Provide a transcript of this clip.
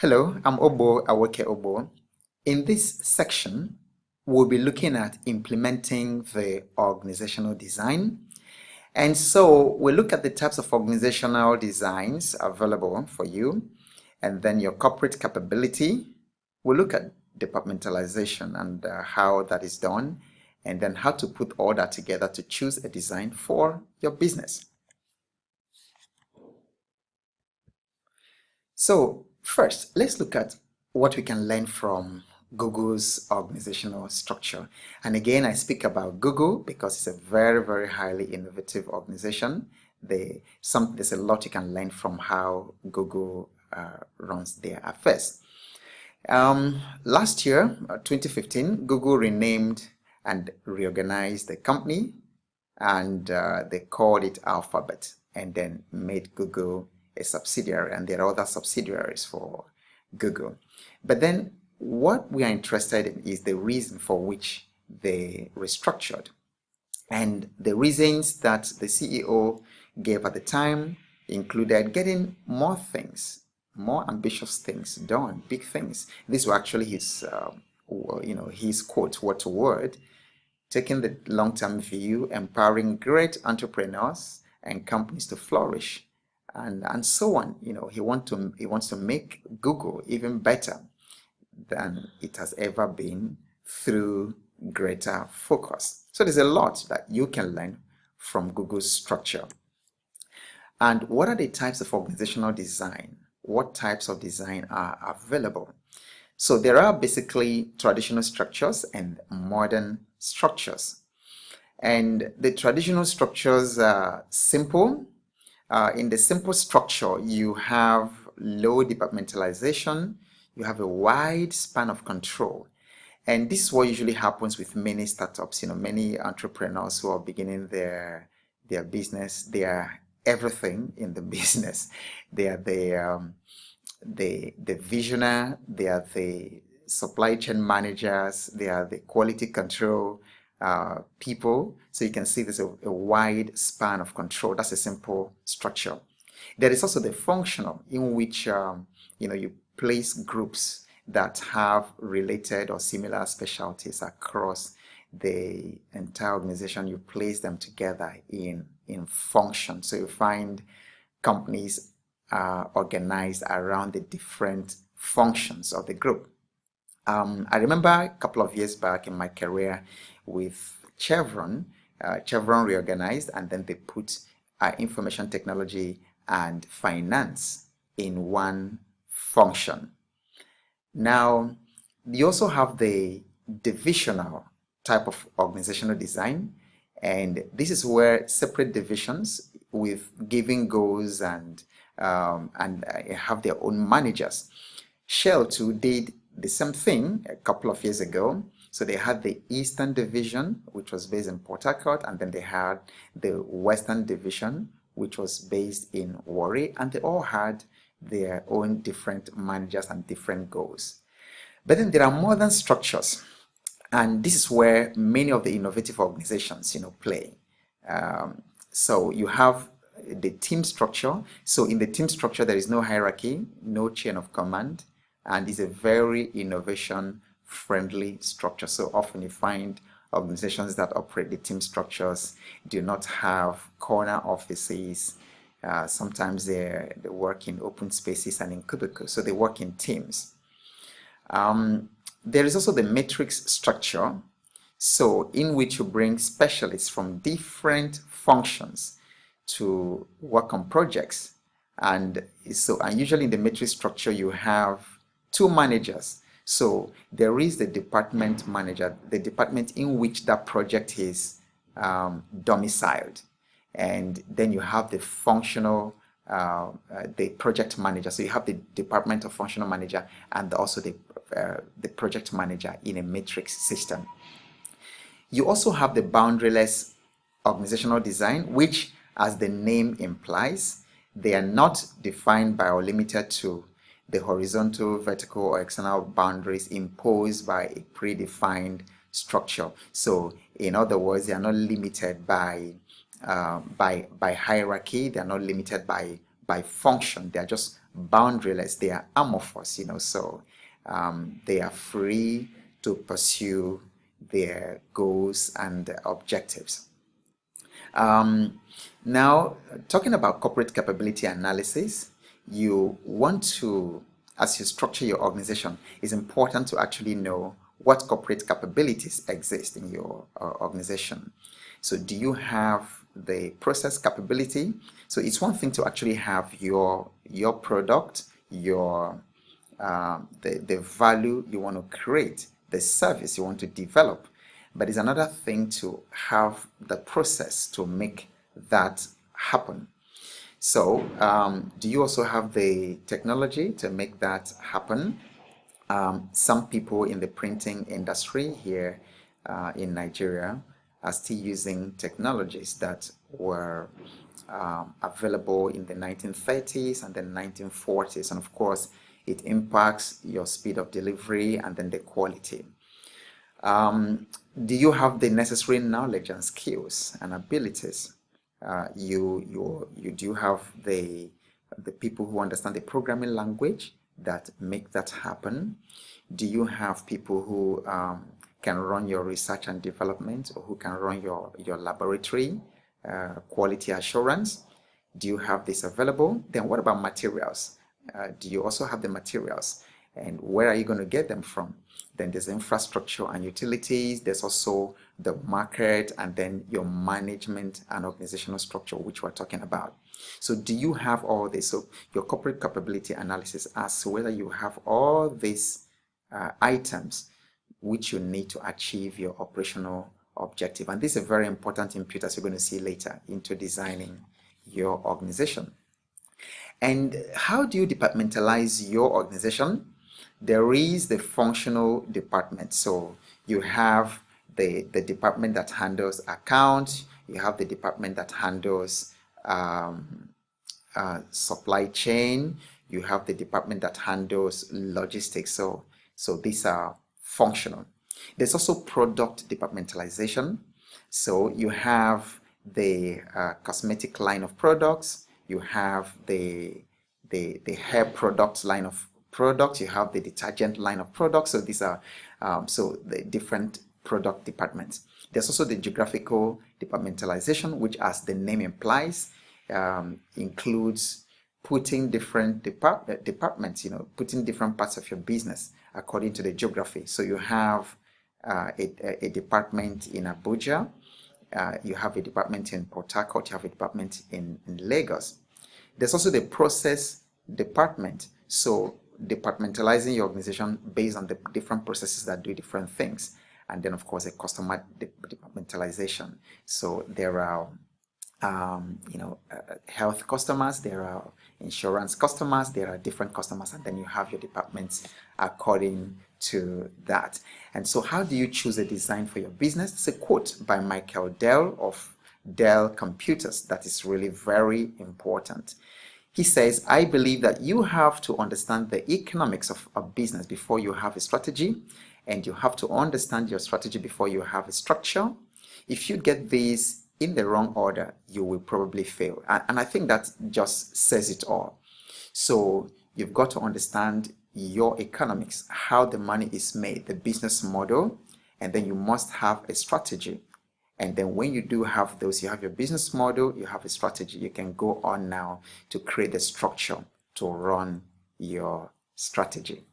Hello, I'm Obo Awoke Obo. In this section, we'll be looking at implementing the organizational design. And so we'll look at the types of organizational designs available for you, and then your corporate capability. We'll look at departmentalization and how that is done, and then how to put all that together to choose a design for your business. So first, let's look at what we can learn from Google's organizational structure. And again, I speak about Google because it's a very, very highly innovative organization. There's a lot you can learn from how Google runs their affairs. Last year, 2015, Google renamed and reorganized the company, and they called it Alphabet, and then made Google a subsidiary, and there are other subsidiaries for Google. But then what we are interested in is the reason for which they restructured. And the reasons that the CEO gave at the time included getting more things, more ambitious things done, big things. These were actually his quote, word to word, taking the long-term view, empowering great entrepreneurs and companies to flourish, and so on. He wants to make Google even better than it has ever been through greater focus. So there's a lot that you can learn from Google's structure. And what are the types of organizational design? What types of design are available? So there are basically traditional structures and modern structures. And the traditional structures are simple. In the simple structure, you have low departmentalization, you have a wide span of control. And this is what usually happens with many startups, many entrepreneurs who are beginning their business. They are everything in the business. They are the visionary, they are the supply chain managers, they are the quality control people. So you can see there's a wide span of control. That's a simple structure. There is also the functional, in which you place groups that have related or similar specialties across the entire organization. You place them together in function. So you find companies are organized around the different functions of the group. I remember a couple of years back in my career with Chevron. Chevron reorganized, and then they put information technology and finance in one function. Now, you also have the divisional type of organizational design, and this is where separate divisions with giving goals and have their own managers. Shell too did the same thing a couple of years ago. So they had the Eastern Division, which was based in Port Harcourt, and then they had the Western Division, which was based in Warri, and they all had their own different managers and different goals. But then there are modern structures, and this is where many of the innovative organizations, play. So you have the team structure. So in the team structure, there is no hierarchy, no chain of command, and it's a very innovation-friendly structure. So often you find organizations that operate the team structures do not have corner offices. Sometimes they work in open spaces and in cubicles, so they work in teams. There is also the matrix structure, so in which you bring specialists from different functions to work on projects. And usually in the matrix structure you have two managers. So there is the department manager, the department in which that project is domiciled, and then you have the functional, the project manager. So you have the department of functional manager and also the project manager in a matrix system. You also have the boundaryless organizational design, which, as the name implies, they are not defined by or limited to the horizontal, vertical, or external boundaries imposed by a predefined structure. So in other words, they are not limited by hierarchy, they are not limited by by function. They are just boundaryless. They are amorphous, so they are free to pursue their goals and objectives. Now, talking about corporate capability analysis, you want to, as you structure your organization, it's important to actually know what corporate capabilities exist in your organization. So, do you have the process capability? So, it's one thing to actually have your product, your the value you want to create, the service you want to develop. But it's another thing to have the process to make that happen. So, do you also have the technology to make that happen? Some people in the printing industry here in Nigeria are still using technologies that were available in the 1930s and then 1940s. And of course, it impacts your speed of delivery and then the quality. Do you have the necessary knowledge and skills and abilities? You do have the people who understand the programming language that make that happen? Do you have people who can run your research and development, or who can run your laboratory quality assurance? Do you have this available? Then what about materials? Do you also have the materials? And where are you going to get them from? Then there's infrastructure and utilities. There's also the market, and then your management and organizational structure, which we're talking about. So do you have all this? So your corporate capability analysis asks whether you have all these items which you need to achieve your operational objective. And this is a very important input, as you're going to see later, into designing your organization. And how do you departmentalize your organization? There is the functional department. So you have the department that handles accounts, you have the department that handles supply chain, you have the department that handles logistics. So these are functional. There's also product departmentalization. So you have the cosmetic line of products, you have the hair products line of products, you have the detergent line of products. So these are so the different product departments. There's also the geographical departmentalization, which, as the name implies, includes putting different departments, putting different parts of your business according to the geography. So you have a department in Abuja, you have a department in Port Harcourt, you have a department in Lagos. There's also the process department. So departmentalizing your organization based on the different processes that do different things. And then, of course, a customer departmentalization. So there are health customers, there are insurance customers, there are different customers, and then you have your departments according to that. And so how do you choose a design for your business? It's a quote by Michael Dell of Dell Computers that is really very important. He says, I believe that you have to understand the economics of a business before you have a strategy, and you have to understand your strategy before you have a structure. If you get these in the wrong order, you will probably fail. And I think that just says it all. So you've got to understand your economics, how the money is made, the business model, and then you must have a strategy. And then when you do have those, you have your business model, you have a strategy, you can go on now to create the structure to run your strategy.